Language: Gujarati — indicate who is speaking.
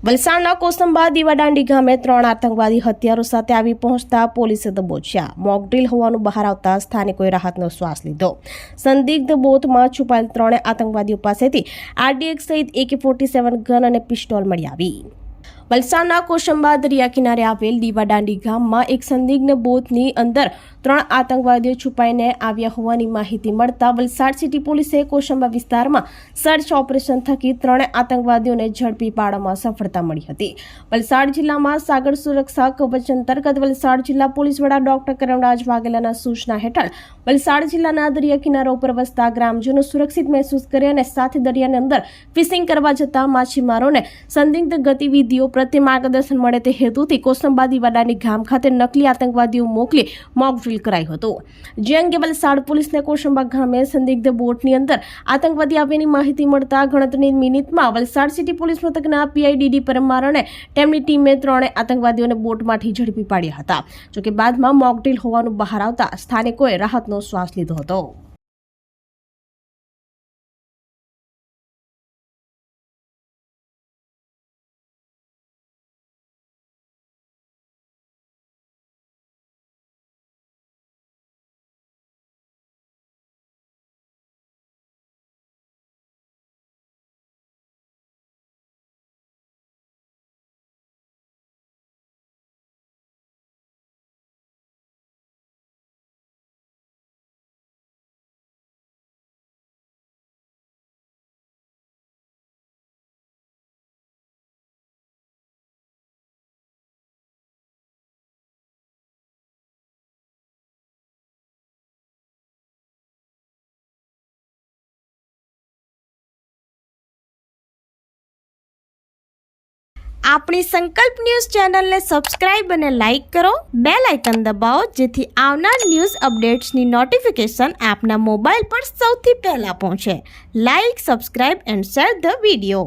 Speaker 1: વલસાડના કોસંબા દીવાદાંડી ગામે 3 આતંકવાદી હથિયારો સાથે આવી પહોંચતા પોલીસે દબોચ્યા। મોકડ્રીલ હોવાનું બહાર આવતા સ્થાનિકોએ રાહતનો શ્વાસ લીધો। સંદિગ્ધ બોટમાં છુપાયેલ 3 આતંકવાદીઓ પાસેથી RDX સહિત AK-47 ગન અને પિસ્તોલ મળી આવી। વલસાડના કોસંબા દરિયા કિનારે આવેલ દીવાદાંડી ગામમાં એક સંદિગ્ધ બોટની અંદર 3 આતંકવાદીઓ છુપાઈને આવ્યા હોવાની માહિતી મળતા વલસાડ સિટી પોલીસે કોસંબા વિસ્તારમાં સર્ચ ઓપરેશન થકી 3 આતંકવાદીઓને ઝડપી પાડવામાં સફળતા મળી હતી। વલસાડ જિલ્લામાં સાગર સુરક્ષા કવચ અંતર્ગત વલસાડ જિલ્લા પોલીસ વડા ડોક્ટર કરમરાજ વાઘેલાના સૂચના હેઠળ વલસાડ જિલ્લાના દરિયા કિનારા ઉપર વસતા ગ્રામજનો સુરક્ષિત મહેસૂસ કરે અને સાથે દરિયાની અંદર ફિશિંગ કરવા જતા માછીમારોને સંદિગ્ધ ગતિવિધિઓ પ્રત્યે માર્ગદર્શન મળે તે હેતુથી કોસંબા દીવાદાંડી ગામ ખાતે નકલી આતંકવાદીઓ મોકલી મોક ડ્રીલ કરાયું હતું। જે અંગે વલસાડ પોલીસને કોસંબા ગામે સંદિગ્ધ બોટની અંદર આતંકવાદી આવ્યાની માહિતી મળતા ગણતરીની મિનિટમાં વલસાડ સિટી પોલીસ મથકના PIDD પરમાર અને તેમની ટીમે 3 આતંકવાદીઓને બોટમાંથી ઝડપી પાડ્યા હતા। જોકે બાદમાં મોક ડ્રીલ હોવાનું બહાર આવતા સ્થાનિકોએ રાહતનો શ્વાસ લીધો હતો। આપણી સંકલ્પ ન્યૂઝ ચેનલને સબસ્ક્રાઇબ અને લાઇક કરો, બેલ આઇકન દબાવો જેથી આવનાર ન્યૂઝ અપડેટ્સની નોટિફિકેશન આપના મોબાઈલ પર સૌથી પહેલા પહોંચે। Like, subscribe and share the video.